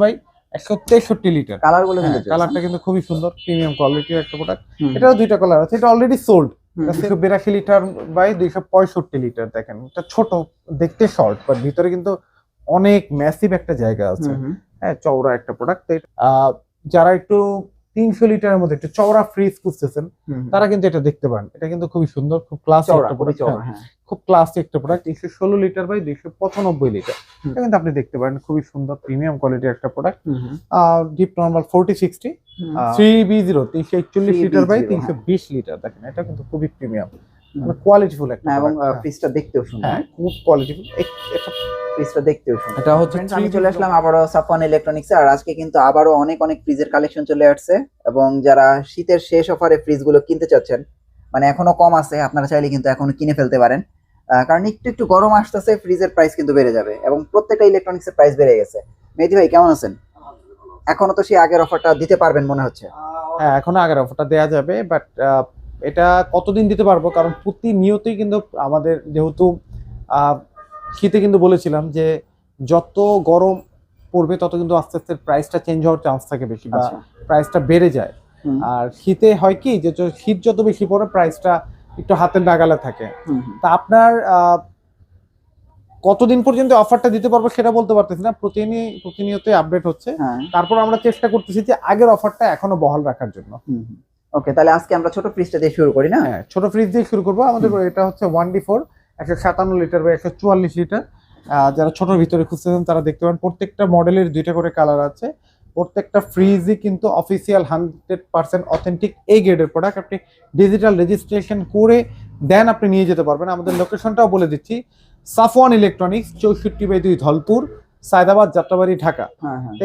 ভাই 163 litre. Colour গুলো কিন্তু কালারটা কিন্তু খুবই সুন্দর, প্রিমিয়াম কোয়ালিটির একটা প্রোডাক্ট। এটাও দুইটা কালার আছে, এটা already sold. 282 litre by 265 litre. দেখেন এটা ছোট দেখতে, শর্ট, বাট ভিতরে কিন্তু অনেক ম্যাসিভ একটা জায়গা আছে। হ্যাঁ, চওড়া একটা প্রোডাক্ট। যারা একটু 300 লিটারের মধ্যে একটু চওড়া ফ্রিজ খুঁজতেছেন তারা কিন্তু এটা দেখতে পারেন। এটা কিন্তু খুবই সুন্দর, খুব ক্লাসি একটা প্রোডাক্ট। খুব ক্লাসি একটা প্রোডাক্ট। 316 litre by 295 litre. এটা কিন্তু আপনি দেখতে পারেন, খুবই সুন্দর প্রিমিয়াম কোয়ালিটির একটা product. Deep normal 4060 3B0 341 litre by 320 litre. দেখেন এটা কিন্তু খুবই প্রিমিয়াম, কোয়ালিটিফুল একটা, এবং ফ্রিজটা দেখতেও সুন্দর। হ্যাঁ, খুব কোয়ালিটিফুল এটা ফ্রিজটা দেখতেও সুন্দর। এটা হচ্ছে আমি চলে আসলাম আবারও সাফওয়ান ইলেকট্রনিক্সে। আর আজকে কিন্তু আবারও অনেক ফ্রিজের কালেকশন চলে আসছে, এবং যারা শীতের শেষ অফারে ফ্রিজগুলো কিনতে চাচ্ছেন, মানে এখনো কম আছে, আপনারা চাইলে কিন্তু এখনো কিনে ফেলতে পারেন। কারণ একটু একটু গরম আসতেছে, ফ্রিজের প্রাইস কিন্তু বেড়ে যাবে, এবং প্রত্যেকটা ইলেকট্রনিক্সের প্রাইস বেড়ে গেছে। মেহেদী ভাই কেমন আছেন? এখনো তো সেই আগের অফারটা দিতে পারবেন মনে হচ্ছে? হ্যাঁ, এখনো আগের অফারটা দেওয়া যাবে, বাট এটা কতদিন দিতে পারবো, কারণ প্রতিনিয়তই কিন্তু আমাদের যেহেতু শীতে কিন্তু বলেছিলাম যে যত গরম পড়বে তত কিন্তু আস্তে আস্তে প্রাইসটা চেঞ্জ হওয়ার চান্স থাকে বেশি, বা প্রাইসটা বেড়ে যায়। আর শীতে হয় কি, যে শীত যত বেশি পড়ে প্রাইসটা একটু হাতের নাগালে থাকে। তা আপনার কতদিন পর্যন্ত অফারটা দিতে পারবো সেটা বলতে পারতেছি না, প্রতিনিয়ত আপডেট হচ্ছে। তারপর আমরা চেষ্টা করতেছি যে আগের অফারটা এখনো বহাল রাখার জন্য। ওকে, তাহলে আজকে আমরা ছোট ফ্রিজটা দিয়ে শুরু করি না? হ্যাঁ, ছোট ফ্রিজ দিয়ে শুরু করবো। আমাদের এটা হচ্ছে 1D4 157 লিটার বা 144 লিটার। যারা ছোটর ভিতরে খুঁজতেছেন তারা দেখতে পারেন, প্রত্যেকটা মডেলের দুইটা করে কালার আছে। প্রত্যেকটা ফ্রিজই কিন্তু অফিসিয়াল 100% অথেন্টিক এই গ্রেডের প্রোডাক্ট। আপনি ডিজিটাল রেজিস্ট্রেশন করে দেন আপনি নিয়ে যেতে পারবেন। আমাদের লোকেশনটাও বলে দিচ্ছি, সাফওয়ান ইলেকট্রনিক্স 64/2 ধলপুর, সায়দাবাদ, যাত্রাবাড়ি, ঢাকা।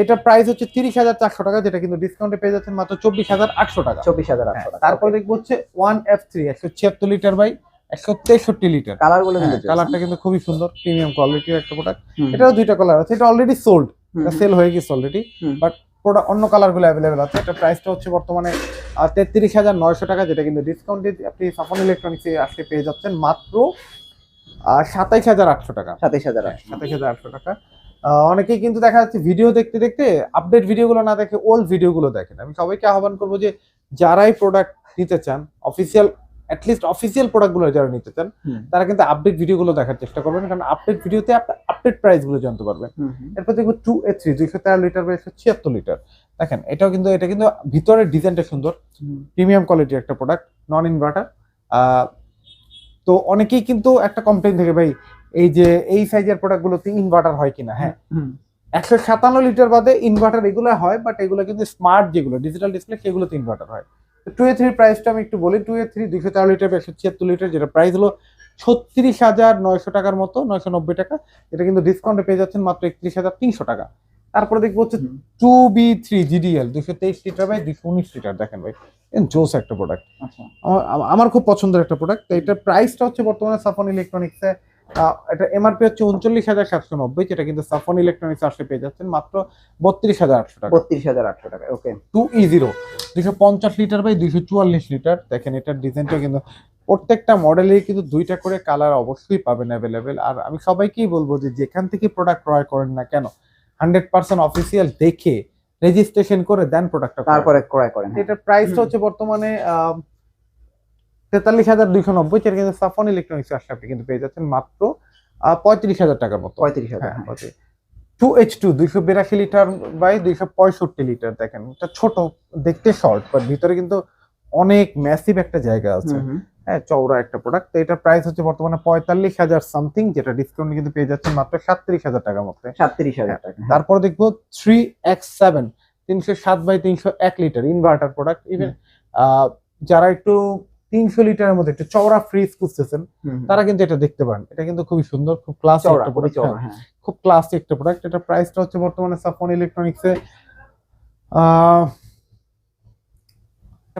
এটা প্রাইস হচ্ছে 30,400 টাকা, যেটা কিন্তু ডিসকাউন্টে পেয়ে যাচ্ছেন মাত্র 24,800 টাকা। 24,800 টাকা। তারপর দেখবো হচ্ছে 1F3 176 লিটার বাই 163 লিটার। কালারটা কিন্তু খুবই সুন্দর, প্রিমিয়াম কোয়ালিটির একটা প্রোডাক্ট। এটাও দুইটা কালার আছে, এটা অলরেডি সোল্ড, এটা সেল হয়ে গেছে অলরেডি, বাট প্রোডাক্ট অন্য কালারগুলো অ্যাভেলেবেল আছে। এটা প্রাইসটা হচ্ছে বর্তমানে 33,900 টাকা, যেটা কিন্তু ডিসকাউন্টে আপনি সাফওয়ান ইলেকট্রনিক্সে আসলে পেয়ে যাচ্ছেন মাত্র 27,800 টাকা। 27,800 টাকা। অনেকেই কিন্তু দেখা যাচ্ছে ভিডিও দেখতে দেখতে আপডেট ভিডিওগুলো না দেখে ওল্ড ভিডিওগুলো দেখেন। আমি সবাইকে আহ্বান করবো যে যারাই প্রোডাক্ট নিতে চান, অফিসিয়াল প্রোডাক্টগুলো যারা নিতে চান, তারা কিন্তু আপডেট ভিডিওগুলো দেখার চেষ্টা করবেন, কারণ আপডেট ভিডিওতে আপডেট প্রাইসগুলো জানতে পারবেন। এরপর দেখবো 2A3 213 লিটার বা 176 লিটার। দেখেন এটা কিন্তু ভিতরের ডিজাইনটা সুন্দর, প্রিমিয়াম কোয়ালিটির একটা প্রোডাক্ট, নন ইনভার্টার। তো অনেকেই কিন্তু একটা কমপ্লেইন থাকে, ভাই এই যে এই সাইজের প্রোডাক্টগুলোতে ইনভার্টার হয় কিনা। হ্যাঁ, 157 লিটার বাদে ইনভার্টার এগুলো হয়, বাট এগুলো কিন্তু স্মার্ট যেগুলো ডিজিটাল ডিসপ্লে সেগুলোতে ইনভার্টার হয়। 2A3 প্রাইসটা আমি একটু বলি। 2A3 213 লিটার 176 লিটার, যেটা প্রাইস হলো 36,900 টাকার মতো, 990 টাকা। এটা কিন্তু ডিসকাউন্টে পেয়ে যাচ্ছেন মাত্র 31,300 টাকা। তারপরে দেখবো হচ্ছে 2B3 GDL 223 litre by 219 litre. দেখেন ভাই, জোস একটা প্রোডাক্ট, আমার খুব পছন্দের একটা প্রোডাক্ট। এটার প্রাইসটা হচ্ছে বর্তমানে সাফওয়ান ইলেকট্রনিক্সে এটা এমআরপি হচ্ছে 39,790, যেটা কিন্তু সাফওয়ান ইলেকট্রনিক্স আসলে পেয়ে যাচ্ছেন মাত্র 32,800 টাকা। 32,800 টাকা। ওকে, 2E0 250 লিটার বাই 244 লিটার। দেখেন এটার ডিজাইনটা কিন্তু প্রত্যেকটা মডেলেই কিন্তু দুইটা করে কালার অবশ্যই পাবেন অ্যাভেলেবেল। আর আমি সবাইকেই বলবো যে যেখান থেকে প্রোডাক্ট ক্রয় করেন না কেন, 100% অফিসিয়াল দেখে রেজিস্ট্রেশন করে দেন প্রোডাক্টটা, তারপরে ক্রয় করেন। এটার প্রাইসটা হচ্ছে বর্তমানে 43,290, যেটা কিন্তু সাফওয়ান ইলেকট্রনিক্স আসলে আপনি কিন্তু পেয়ে যাচ্ছেন মাত্র 35,000 টাকার মতো। 35,000। 2H2 282 litre by 265 litre. দেখেন এটা ছোট দেখতে, শর্ট, বাট ভিতরে কিন্তু অনেক ম্যাসিভ একটা জায়গা আছে। হ্যাঁ, চওড়া একটা প্রোডাক্ট। তো এটা প্রাইস হচ্ছে বর্তমানে 45,000 সামথিং, যেটা ডিসকাউন্ট কিন্তু পেয়ে যাচ্ছেন মাত্র 37,000 টাকার মতো। 37,000 টাকা। তারপর দেখবো 3X7 307/301 litre inverter product. Even যারা একটু 300 লিটারের মধ্যে একটু চওড়া ফ্রিজ খুঁজতেছেন তারা কিন্তু এটা দেখতে পারেন। এটা কিন্তু খুবই সুন্দর, খুব ক্লাসি একটা প্রোডাক্ট, খুব ক্লাসি একটা প্রোডাক্ট। এটা প্রাইসটা হচ্ছে বর্তমানে সাফওয়ান ইলেকট্রনিক্সে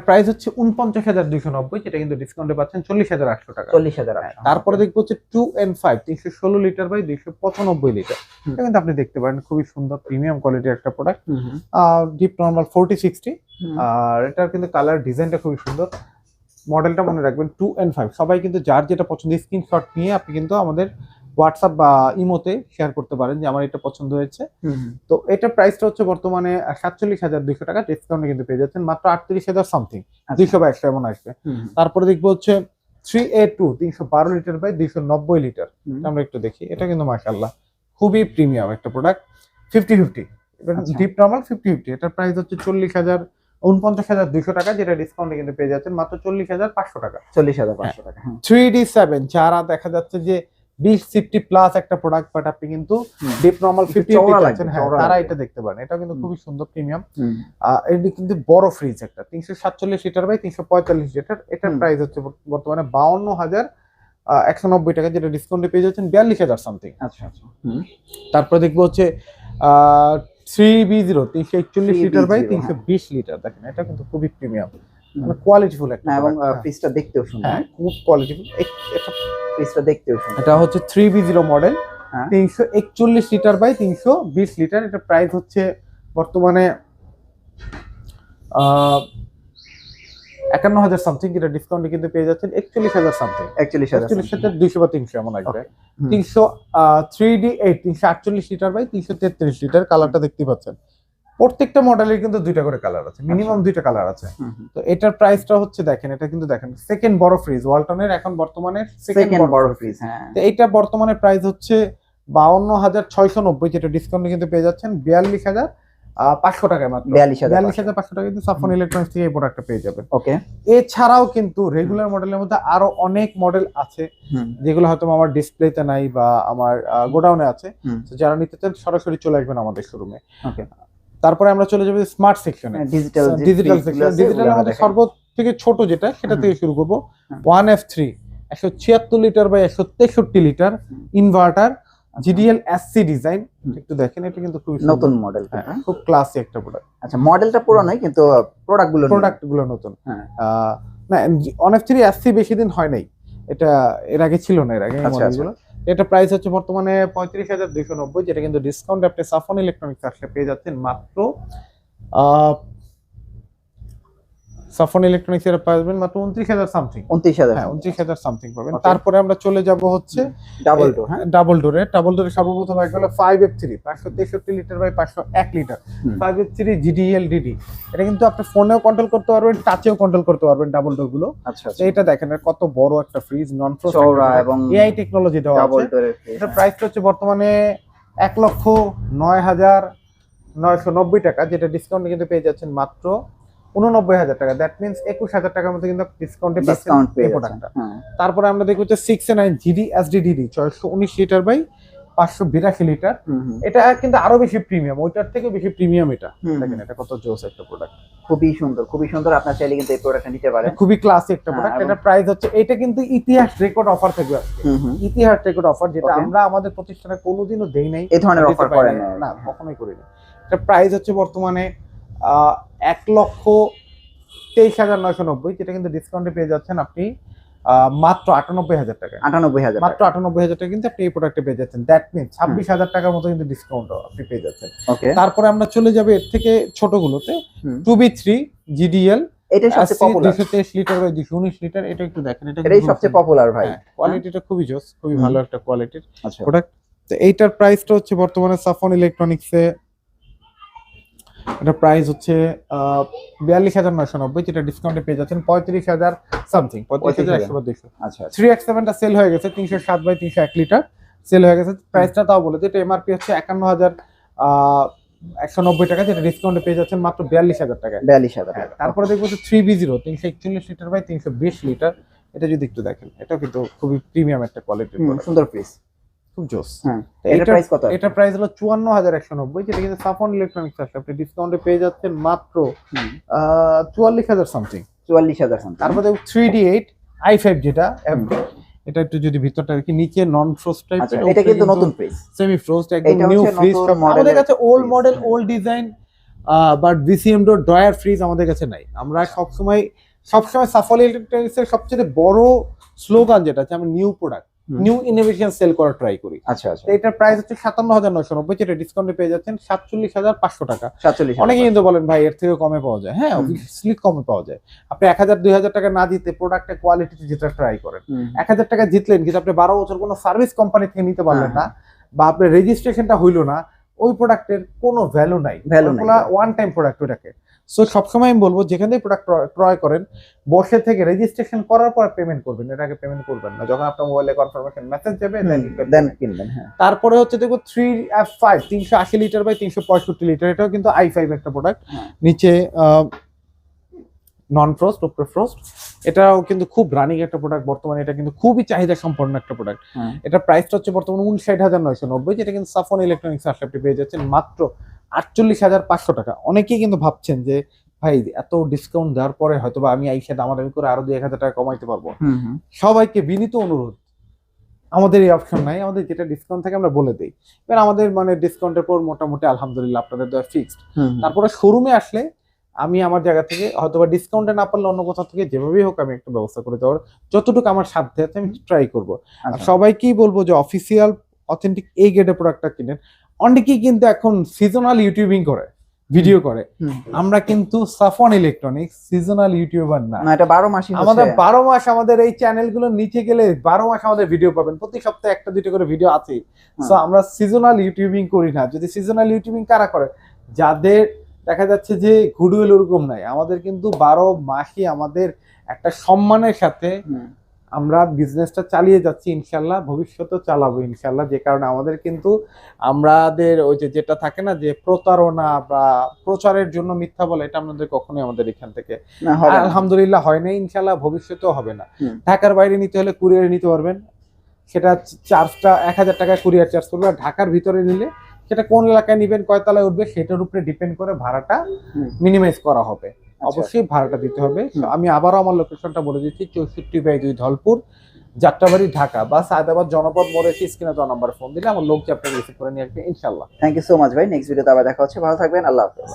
প্রাইস হচ্ছে 49,290, যেটা কিন্তু ডিসকাউন্টে পাচ্ছেন 40,800 টাকা। 40,800। তারপরে দেখবো হচ্ছে 2N5 316 লিটার বাই 295 লিটার। এটা কিন্তু আপনি দেখতে পারেন, খুবই সুন্দর প্রিমিয়াম কোয়ালিটির একটা প্রোডাক্ট। ডিপ নরমাল 4060, আর এটার কিন্তু কালার ডিজাইনটা খুবই সুন্দর। মডেলটা মনে রাখবেন 2N5। সবাই কিন্তু যার যেটা পছন্দ স্ক্রিনশট নিয়ে আপনি কিন্তু আমাদের হোয়াটসঅ্যাপ বা ইমোতে শেয়ার করতে পারেন যে আমার এটা পছন্দ হয়েছে। তো এটার প্রাইসটা হচ্ছে বর্তমানে 47,200 টাকা, ডিসকাউন্টে কিন্তু পেয়ে যাচ্ছেন মাত্র 38,000 সামথিং, 222 এমন আসবে। তারপরে দেখবো হচ্ছে 3A2 312 লিটার বাই 290 লিটার, আমরা একটু দেখি। এটা কিন্তু মাশাআল্লাহ খুবই প্রিমিয়াম একটা প্রোডাক্ট, 50-50 ডিপ নরমাল 50-50। এটার প্রাইস হচ্ছে 49,200 টাকা, যেটা ডিসকাউন্টে কিন্তু পেয়ে যাচ্ছেন মাত্র 40,500 টাকা। 40,500 টাকা। 3D7 যারা দেখা যাচ্ছে যে 20-50 প্লাস একটা প্রোডাক্ট, বাট আপনি কিন্তু ডিপ নরমাল 50 চাচ্ছেন, হ্যাঁ তারা এটা দেখতে পারেন। এটা কিন্তু খুবই সুন্দর প্রিমিয়াম। এটি কিন্তু বড় ফ্রিজ একটা 347 লিটার বাই 345 লিটার। এটার প্রাইস হচ্ছে বর্তমানে 52,190 টাকা, যেটা ডিসকাউন্টে পেয়ে যাচ্ছেন 42,000 সামথিং। আচ্ছা আচ্ছা। তারপরে দেখবো হচ্ছে 3B0 341 লিটার বাই 320 লিটার। দেখেন এটা কিন্তু খুবই প্রিমিয়াম, মানে কোয়ালিটিফুল একটা এবং product। ফ্রিজটা দেখতেও সুন্দর। হ্যাঁ খুব কোয়ালিটিফুল। এটা ফ্রিজটা দেখতেও সুন্দর। এটা হচ্ছে 3B0 মডেল, হ্যাঁ। 341 লিটার বাই 320 লিটার। এটা প্রাইস হচ্ছে বর্তমানে 51,000 সামথিং, যেটা ডিসকাউন্টে কিন্তু পেয়ে যাচ্ছেন 41,000 সামথিং, 41,200 বা 300 এমন আসবে। 3D8 348 litre by 333 litre. কালারটা দেখতে পাচ্ছেন, প্রত্যেকটা মডেলের কিন্তু দুইটা করে কালার আছে, মিনিমাম দুইটা কালার আছে। তো এটার প্রাইসটা হচ্ছে দেখেন, এটা কিন্তু দেখেন সেকেন্ড বড় ফ্রিজ ওয়ালটনের, এখন বর্তমানে সেকেন্ড বড় ফ্রিজ। হ্যাঁ। তো এইটা বর্তমানে প্রাইস হচ্ছে 52,690, যেটা ডিসকাউন্টে কিন্তু পেয়ে যাচ্ছেন 42,500 টাকায় মাত্র। 42,500 টাকা কিন্তু সাফন ইলেকট্রনিক্স থেকে এই প্রোডাক্টটা পেয়ে যাবেন। ওকে। এছাড়াও কিন্তু রেগুলার মডেলের মধ্যে আরো অনেক মডেল আছে, যেগুলো হয়তো আমার ডিসপ্লেতে নাই বা আমার গোডাউনে আছে। তো যারা নিতে চান সরাসরি চলে আসবেন আমাদের শোরুমে। ওকে। তারপরে আমরা চলে যাবো স্মার্ট সেকশনে, ডিজিটাল সেকশন। ডিজিটালের মধ্যে সর্বথেকে ছোট যেটা, সেটা থেকে শুরু করবো। 1F3 176 litre by 163 litre inverter, GDL SC design. একটু দেখেন, এটা কিন্তু খুব নতুন মডেল, খুব ক্লাসি একটা প্রোডাক্ট। আচ্ছা, মডেলটা পুরনো কিন্তু প্রোডাক্টগুলো নতুন। না, 1F3 SC বেশি দিন হয় নাই, এটা এর আগে ছিল না, এর আগে মডেলগুলো। এটা প্রাইস হচ্ছে বর্তমানে 35,290, যেটা কিন্তু ডিসকাউন্ট আপনি সাফন ইলেকট্রনিক্স আসলে পেয়ে যাচ্ছেন মাত্র সাফন ইলেকট্রনিক্স এর পাবেন মাত্র 29,000 সামথিং। 29,000 সামথিং পাবেন। তারপরে আমরা চলে যাব হচ্ছে ডাবল ডোর। হ্যাঁ, ডাবল ডোরে সর্বপ্রথম আসলে 5F3 563 litre by 501 litre 5F3 GDL DD। এটা কিন্তু আপনি ফোনেও কন্ট্রোল করতে পারবেন, টাচেও কন্ট্রোল করতে পারবেন ডাবল ডোর গুলো। আচ্ছা, এটা দেখেন কত বড় একটা ফ্রিজ, নন ফ্রোস্ট এবং এআই টেকনোলজি দেওয়া আছে। এটা প্রাইস হচ্ছে বর্তমানে 1,09,990 টাকা, যেটা ডিসকাউন্টে কিন্তু পেয়ে যাচ্ছেন মাত্র 89,000 টাকা। দ্যাট মিন্স 21,000 টাকার মতো কিন্তু ডিসকাউন্টে পাচ্ছেন এই প্রোডাক্টটা। তারপরে আমরা দেখব হচ্ছে 6A9 GD SDDD 619 litre by 582 litre. এটা কিন্তু আরো বেশি প্রিমিয়াম, ওইটার থেকে বেশি প্রিমিয়াম। এটা দেখেন, এটা কত জোস একটা প্রোডাক্ট, খুবই সুন্দর। আপনারা চাইলে কিন্তু এই প্রোডাক্টটা নিতে পারেন, খুবই ক্লাসি একটা প্রোডাক্ট। এটা প্রাইস হচ্ছে, এটা কিন্তু ইতিহাস রেকর্ড অফার থাকবে আজকে, ইতিহাস রেকর্ড অফার, যেটা আমরা আমাদের প্রতিষ্ঠানে কোনোদিনও দেই নাই, এই ধরনের অফার করেন না, কখনোই করি না। এটা প্রাইস হচ্ছে বর্তমানে 1,23,990, যেটা কিন্তু ডিসকাউন্টে পেয়ে যাচ্ছেন আপনি মাত্র 98,000 টাকা। মাত্র 98,000 টাকা কিন্তু আপনি এই প্রোডাক্টে পেয়ে যাচ্ছেন। দ্যাট মিন্স 26,000 টাকার মতো কিন্তু ডিসকাউন্ট আপনি পেয়ে যাচ্ছেন। তারপরে আমরা চলে যাব এর থেকে ছোটগুলোতে, 2B3 GDL, এটা সবচেয়ে পপুলার 223 লিটার বাই 219 লিটার। এটা একটু দেখেন, এটাই সবচেয়ে পপুলার ভাই। কোয়ালিটিটা খুবই জোস, খুবই ভালো একটা কোয়ালিটির প্রোডাক্ট। তো এইটার প্রাইসটা হচ্ছে বর্তমানে সাফন ইলেকট্রনিক্সে এটা প্রাইস হচ্ছে 42,990, যেটা ডিসকাউন্টে পেয়ে যাচ্ছেন 35,000 সামথিং, 35,100। আচ্ছা, 3X7 টা সেল হয়ে গেছে 307 বাই 301 লিটার সেল হয়ে গেছে। প্রাইসটা তাও বলে যে এটা এমআরপি হচ্ছে 51,190 টাকা, যেটা ডিসকাউন্টে পেয়ে যাচ্ছেন মাত্র 42,000 টাকা। 42,000 টাকা। তারপরে দেখবো হচ্ছে 3B0 341 লিটার বাই 320 লিটার। এটা যদি একটু দেখেন, এটা কিন্তু খুবই প্রিমিয়াম একটা কোয়ালিটির, সুন্দর পিস, খুব জোস। এটা প্রাইস কত? এটা প্রাইস হলো 54,190, যেটা কিন্তু সাফন ইলেকট্রনিক্স আসলে আপনি ডিসকাউন্টে পেয়ে যাচ্ছেন মাত্র 44,000 সামথিং। 44,000 সামথিং। তারপরে 3D8 i5 যেটা FD, এটা একটু যদি ভিতরটা দেখি, নিচে নন ফ্রোস্ট টাইপ, এটা কিন্তু নতুন ফ্রিজ, সেমি ফ্রোস্ট, একদম নিউ ফ্রিজ। আমাদের কাছে old model, old design but BCM door drawer fridge আমাদের কাছে নাই। আমরা সবসময় সাফল ইলেকট্রনিক্স এর সবচেয়ে বড় স্লোগান যেটা আছে, আমরা new product, new innovation sale করা ট্রাই করি। আচ্ছা আচ্ছা, তো এটার প্রাইস হচ্ছে 57,990, যেটা ডিসকাউন্টে পেয়ে যাচ্ছেন 47,500 টাকা। 47। অনেকে কিন্তু বলেন ভাই এর থেকে কমে পাওয়া যায়, হ্যাঁ হুম। অবভিয়াসলি কমে পাওয়া যায়। আপনি 1,000-2,000 টাকা না দিতে প্রোডাক্টের কোয়ালিটিতে যেটা ট্রাই করেন, 1,000 টাকা জিতলেন কিন্তু আপনি 12 বছর কোনো সার্ভিস কোম্পানি থেকে নিতে পারলেন না, বা আপনার রেজিস্ট্রেশনটা হইলো না, ওই প্রোডাক্টের কোনো ভ্যালু নাই, ভ্যালু নাই। ওয়ান টাইম প্রোডাক্ট ওটাকে। সো সবসময় আমি বলবো যেখান থেকে প্রোডাক্ট ক্রয় করেন, বসে থেকে রেজিস্ট্রেশন করার পর পেমেন্ট করবেন, এর আগে পেমেন্ট করবেন না। যখন আপনার মোবাইলে কনফার্মেশন মেসেজ যাবে দেন কিনবেন। হ্যাঁ, তারপরে হচ্ছে দেখবো 3F5 380 লিটার বাই 365 লিটার, এটাও কিন্তু i5 একটা প্রোডাক্ট। নিচে নন ফ্রস্ট, উপরে ফ্রস্ট, এটাও কিন্তু খুব রানিং একটা প্রোডাক্ট বর্তমানে, এটা কিন্তু খুবই চাহিদা সম্পন্ন একটা প্রোডাক্ট। এটা প্রাইসটা হচ্ছে বর্তমানে 59,990, যেটা কিন্তু সাফন ইলেকট্রনিক্স আসলে আপনি পেয়ে যাচ্ছেন মাত্র 48,500 টাকা। অনেকেই কিন্তু ভাবছেন যে ভাই এত ডিসকাউন্ট দেওয়ার পরে হয়তো বা আমি আইসা দামাদামি করে আরো 2-1,000 টাকা কমাইতে পারবো। সবাইকে বিনীত অনুরোধ, আমাদের এই অপশন নাই, আমাদের যেটা ডিসকাউন্ট থাকে আমরা বলে দিই। এবার আমাদের মানে ডিসকাউন্টের পর মোটামুটি আলহামদুলিল্লাহ আপনাদের দেওয়া ফিক্সড। তারপরে শোরুমে আসলে আমি আমার জায়গা থেকে হয়তো বা ডিসকাউন্টে না পারলে অন্য কোথাও থেকে যেভাবেই হোক আমি একটা ব্যবস্থা করে দেওয়ার যতটুকু আমার সাধ্যে আছে আমি ট্রাই করবো। আর সবাইকেই বলবো যে অফিসিয়াল অথেন্টিক এই গ্রেডের প্রোডাক্টটা কিনেন। অনেকেই কিন্তু এখন সিজনাল ইউটিউবিং করে, ভিডিও করে, আমরা কিন্তু সাফন ইলেকট্রনিক্স সিজনাল ইউটিউবার না, এটা 12 মাসই আমাদের 12 মাস আমাদের এই চ্যানেলগুলোর নিচে গেলে 12 মাস আমাদের ভিডিও পাবেন, প্রতি সপ্তাহে একটা দুটো করে ভিডিও আছেই। সো আমরা সিজনাল ইউটিউবিং করি না। যদি সিজনাল ইউটিউবিং কারা করে, যাদের দেখা যাচ্ছে যে গুডউইল ওরকম নাই, আমাদের কিন্তু 12 মাসই আমাদের একটা সম্মানের সাথে আমরা বিজনেসটা চালিয়ে যাচ্ছি, ইনশাল্লাহ ভবিষ্যতেও চালাবো ইনশাল্লাহ। যে কারণে আমাদের কিন্তু আমাদের ওই যে যেটা থাকে না যে প্রতারণা বা প্রচারের জন্য মিথ্যা বলা, এটা আমাদের কখনোই আমাদের এখান থেকে আলহামদুলিল্লাহ হয় না, ইনশাল্লাহ ভবিষ্যতেও হবে না। ঢাকার বাইরে নিতে হলে কুরিয়ারে নিতে পারবেন, সেটা চার্জটা 1,000 টাকা কুরিয়ার চার্জ করবে। আর ঢাকার ভিতরে নিলে সেটা কোন এলাকায় নিবেন, কয়তলায় উঠবে, সেটার উপরে ডিপেন্ড করে ভাড়াটা মিনিমাইজ করা হবে। অবশ্যই ভাড়াটা দিতে হবে। আমি আবারও আমার লোকেশনটা বলে দিচ্ছি, 64/2 ধলপুর, যাত্রাবাড়ি, ঢাকা, বা সায়দাবাদ জনপদ মোড়ে স্ক্রিনে দেওয়া নাম্বার ফোন দিলে আমার লোক আপনাকে রিসিভ করে নিয়ে আসবে ইনশাল্লাহ। থ্যাংক ইউ সো মাচ ভাই। নেক্সট ভিডিওতে আবার দেখা হচ্ছে, ভালো থাকবেন, আল্লাহ হাফেজ।